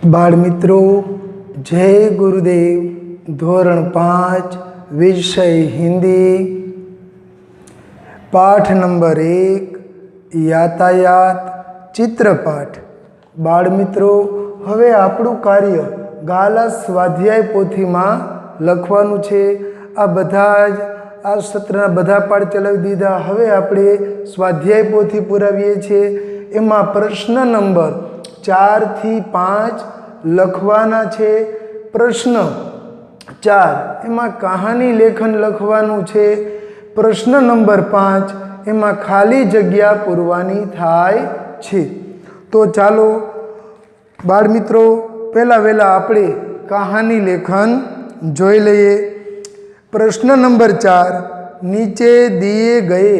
बाळमित्रों, जय गुरुदेव। धोरण 5 विषय हिंदी, पाठ नंबर 1 यातायात चित्रपाठ। बाळमित्रों, हवे आपणुं कार्य गाला स्वाध्याय पोथी में लखवानुं छे। आ बधा ज आ सत्रना बधा पाठ चलावी दीधा। हवे आपणे स्वाध्याय पोथी पुरावीए छे। एमां प्रश्न नंबर 4 થી 5 लखवाना छे। प्रश्न 4 एमां कहानी लेखन लखवानुं छे। प्रश्न नंबर 5 एमां खाली जग्या पूरवानी थाय छे। तो चालो बाळमित्रों, पहला वेला आपणे कहानी लेखन जोई लईए। प्रश्न नंबर 4, नीचे दिए गए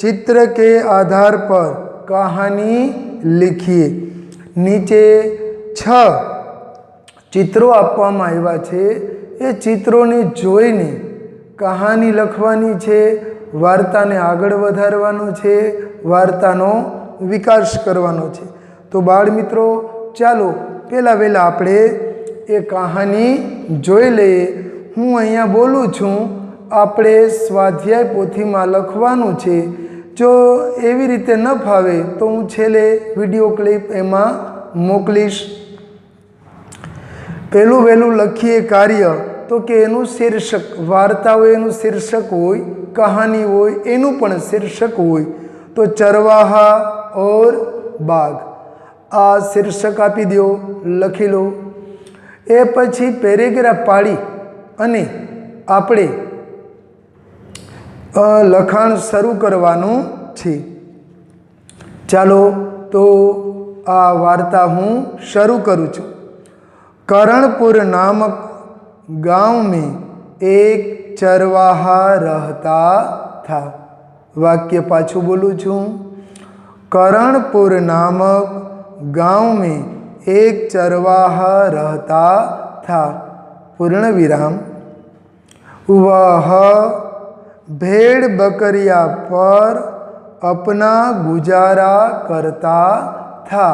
चित्र के आधार पर कहानी लिखिए। नीचे 6 चित्रों आपवामां आव्या छे। ए चित्रोने जोईने कहानी लखवानी छे, वार्ताने आगळ वधारवानो छे, वार्तानो विकास करवानो छे। तो बाळमित्रों, चालो पहेला वेला आपणे ए कहानी जोई लईए। हूँ अहींया बोलूं छूं, आपणे स्वाध्याय पोथीमां लखवानुं छे। जो एवी रीते न फावे तो हूँ छेल्ले विडियो क्लिप एमां मोकलीश। पहेलुं वहेलुं लखीए कार्य तो के एनुं शीर्षक, वार्ता होय एनुं शीर्षक होय, कहानी होय एनुं पण शीर्षक होय। तो चरवाहा और बाघ आ शीर्षक आपी दो, लखी लो। ए पछी पेरेग्राफ पाड़ी अने आपणे लखाण शरू करवानुं छे। चालो तो आ वार्ता हूँ शुरू करूँ छूं। करणपुर नामक गांव में एक चरवाहा रहता था। वाक्य पाछू बोलूँ छूं। करणपुर नामक गांव में एक चरवाहा रहता था, पूर्ण विराम। वह भेड़ बकरिया पर अपना गुजारा करता था,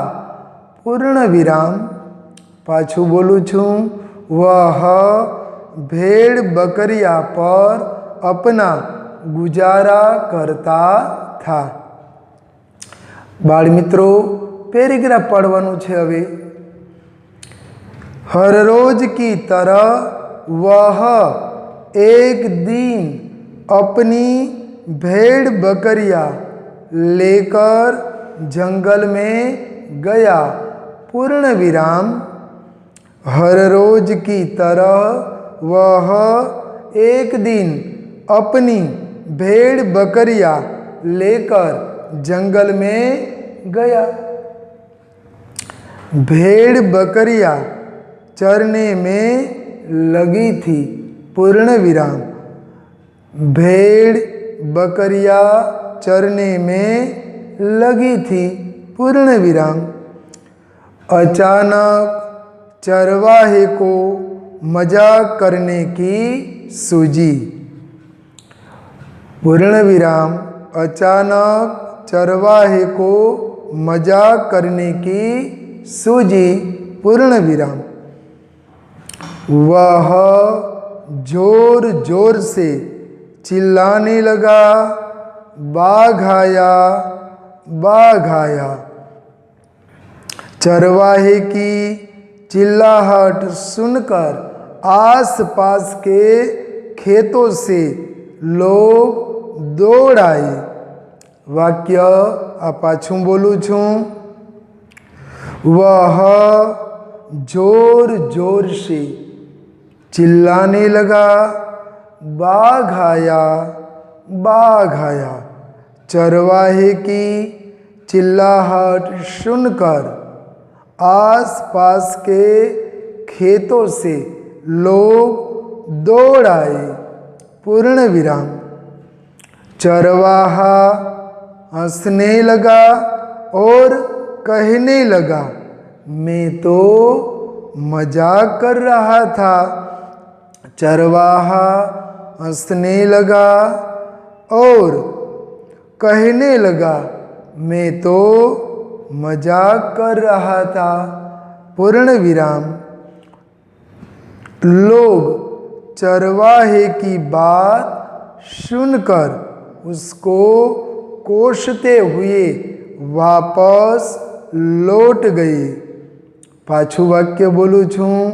पूर्ण विराम। पाछू बोलूँ छूं। वह भेड़ बकरिया पर अपना गुजारा करता था। बाळमित्रों, पेरेग्राफ पढ़वानुं छे। हवे हर रोज की तरह वह एक दिन अपनी भेड़ बकरियां लेकर जंगल में गया, पूर्ण विराम। हर रोज की तरह वह एक दिन अपनी भेड़ बकरियां लेकर जंगल में गया। भेड़ बकरियां चरने में लगी थी, पूर्ण विराम। भेड़ बकरियां चरने में लगी थी, पूर्ण विराम। अचानक चरवाहे को मजाक करने की सूझी, पूर्ण विराम। अचानक चरवाहे को मजाक करने की सूझी, पूर्ण विराम। वह जोर जोर से चिल्लाने लगा, बाघ आया, बाघ आया। चरवाहे की चिल्लाहट सुनकर आसपास के खेतों से लोग दौड़ आए। वाक्य आ पाछू बोलूँ छूं। वह जोर जोर से चिल्लाने लगा, बाघ आया, बाघ आया। चरवाहे की चिल्लाहट सुनकर आसपास के खेतों से लोग दौड़ आए, पूर्ण विराम। चरवाहा हंसने लगा और कहने लगा, मैं तो मजाक कर रहा था। चरवाहा हंसने लगा और कहने लगा, मैं तो मजाक कर रहा था। पूर्ण विराम। लोग चरवाहे की बात सुनकर उसको कोसते हुए वापस लौट गए। पाछू वाक्य बोलूं छूं।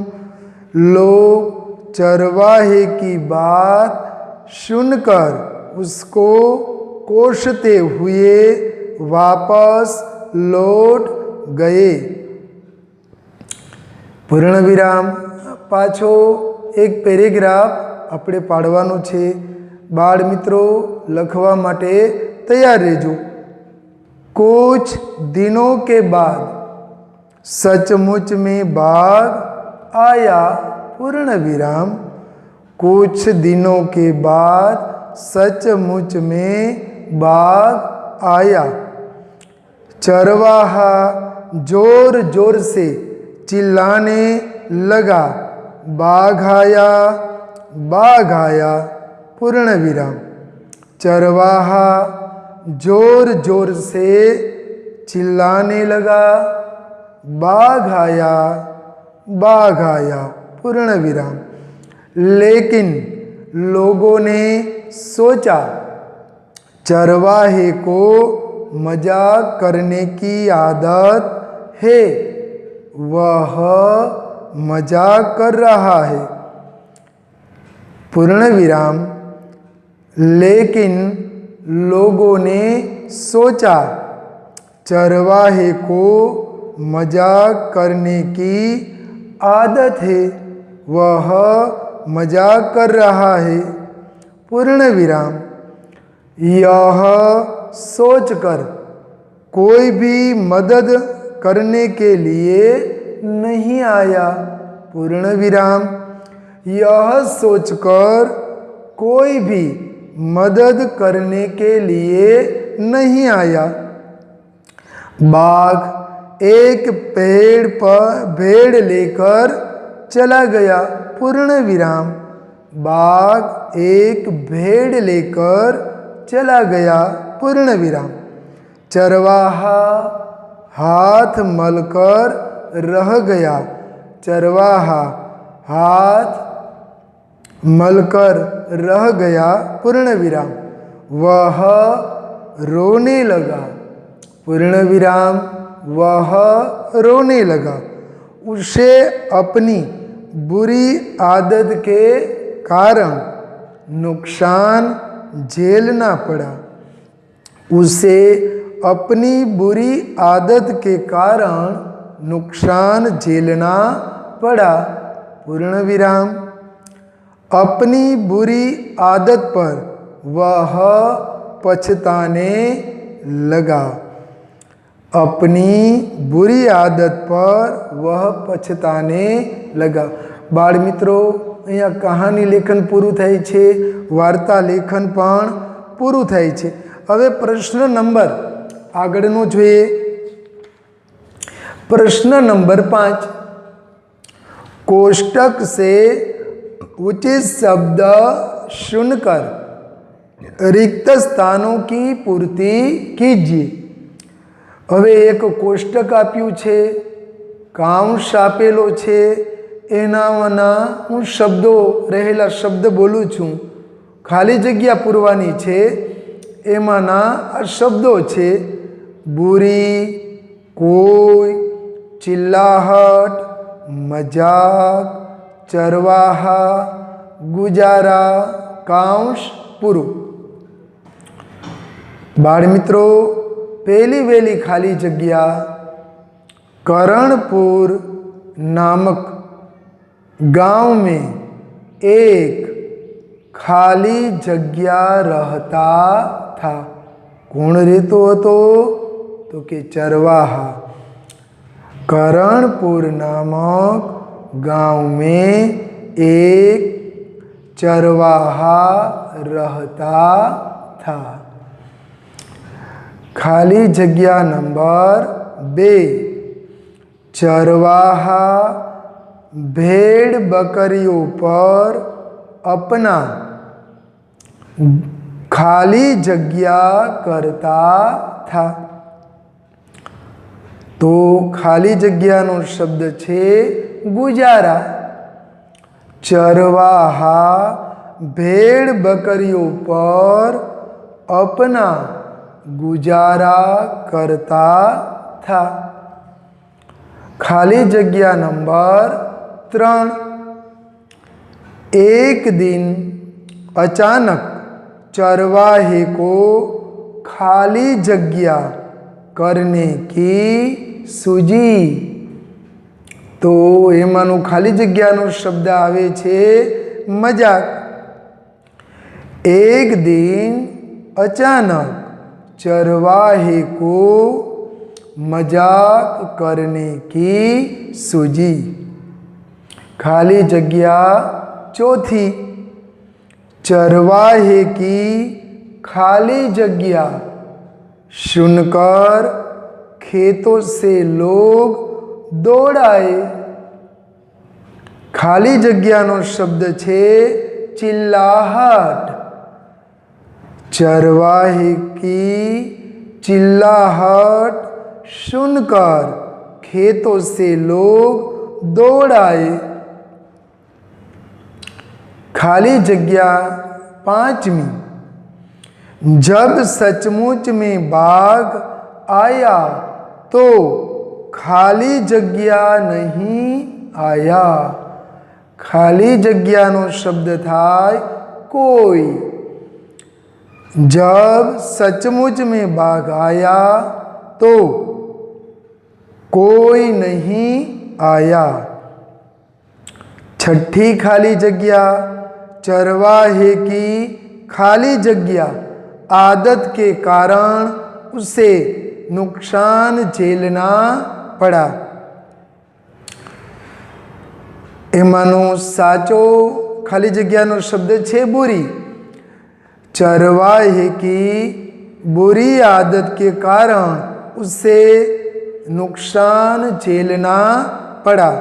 लोग चरवाहे की बात सुनकर उसको कोसते हुए वापस लौट गए। पूर्ण विराम। पाछो एक पेरेग्राफ આપણે પાડવાનો છે। બાળ મિત્રો લખવા માટે તૈયાર રહેજો। कुछ दिनों के बाद सचमुच में बाघ आया। पूर्ण विराम। कुछ दिनों के बाद सचमुच में बाघ आया। चरवाहा जोर जोर से चिल्लाने लगा, बाघ आया, बाघ आया। पूर्ण विराम। चरवाहा जोर जोर से चिल्लाने लगा, बाघ आया, बाघ आया। पूर्ण विराम। लेकिन लोगों ने सोचा चरवाहे को मजाक करने की आदत है, वह मजाक कर रहा है। पूर्ण विराम। लेकिन लोगों ने सोचा चरवाहे को मजाक करने की आदत है, वह मजाक कर रहा है। पूर्ण विराम। यह सोचकर कोई भी मदद करने के लिए नहीं आया। पूर्ण विराम। यह सोचकर कोई भी मदद करने के लिए नहीं आया। बाघ एक पेड़ पर भेड़ लेकर चला गया। पूर्ण विराम। बाघ एक भेड़ लेकर चला गया। पूर्ण विराम। चरवाहा हाथ मलकर रह गया। चरवाहा हाथ मलकर रह गया। पूर्ण विराम। वह रोने लगा। पूर्ण विराम। वह रोने लगा। उसे अपनी बुरी आदत के कारण नुकसान झेलना पड़ा। उसे अपनी बुरी आदत के कारण नुकसान झेलना पड़ा। पूर्ण विराम। अपनी बुरी आदत पर वह पछताने लगा। अपनी बुरी आदत पर वह पछताने लगा। बाळ मित्रों, અહીંયા कहानी लेखन पूરું થાય છે, વાર્તા લેખન પણ પૂરું થાય છે। હવે પ્રશ્ન નંબર આગળનો જોઈએ। प्रश्न नंबर 5। कोष्टक से उचित शब्द सुनकर रिक्त स्थानों की पूर्ति कीजिए। હવે એક કોષ્ટક આપ્યું છે, કાઉન્સ આપેલો છે, એનામાંના હું શબ્દો રહેલા શબ્દ બોલું છું, ખાલી જગ્યા પૂરવાની છે। એમાંના આ શબ્દો છે બુરી, કોઈ, चिल्लाहट, मजाक, चरवाहा, गुजारा, कांश, पुरु। बाळ मित्रों, पहली वेली खाली जग्या करणपुर नामक गांव में एक खाली जग्या रहता था। कौन रहतो हतो? तो के चरवाहा। करणपुर नामक गांव में एक चरवाहा रहता था। ખાલી જગ્યા નંબર 2 चरवाहा भेड़ बकरियों पर अपना खाली जगह करता था। तो खाली जगह नो शब्द छे गुजारा। चरवाहा भेड़ बकरियों पर अपना गुजारा करता था। खाली जगह नंबर 3 एक दिन अचानक चरवाहे को खाली जगह करने की सूझी। तो एमानु खाली जगह नो शब्द आवे छे मजाक। एक दिन अचानक चरवाहे को मजाक करने की सूझी। खाली जगह चौथी चरवाहे की खाली जगह सुनकर खेतों से लोग दौड़ाए। खाली जगह नो शब्द छे चिल्लाहट। चरवाहे की चिल्लाहट सुनकर खेतों से लोग दौड़ाए। खाली जगह 5वीं जब सचमुच में बाघ आया तो खाली जगह नहीं आया। खाली जगह नो शब्द थाय कोई। जब सचमुच में बाघ आया तो कोई नहीं आया। छठी खाली जगह चरवाहे की खाली जगह आदत के कारण उसे नुकसान झेलना पड़ा। एमानो साचो खाली जगह नो शब्द छे बुरी। चरवाहे की बुरी आदत के कारण उसे नुकसान झेलना पड़ा।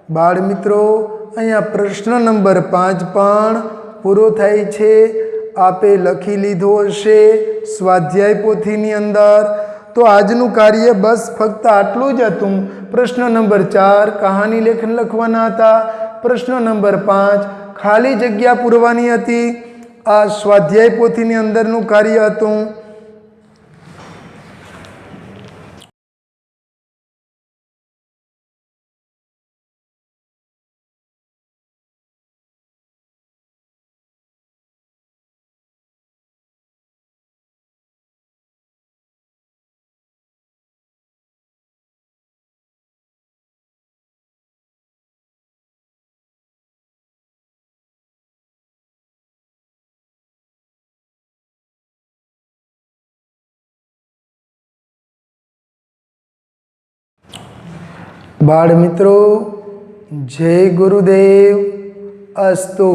बाळ मित्रों अहींया प्रश्न नंबर 5 पण पूरो थाय छे। आपे लखी लीधो हशे स्वाध्याय पोथीनी अंदर। तो आजनु कार्य बस फक्त आटलुं ज हतुं। प्रश्न नंबर 4 कहानी लेखन लखवाना हता। प्रश्न नंबर 5 खाली जग्या पूरवानी हती। आ स्वाध्याय पोथीनी अंदरनु कार्य हतुं। बाळ मित्रों जय गुरुदेव अस्तु।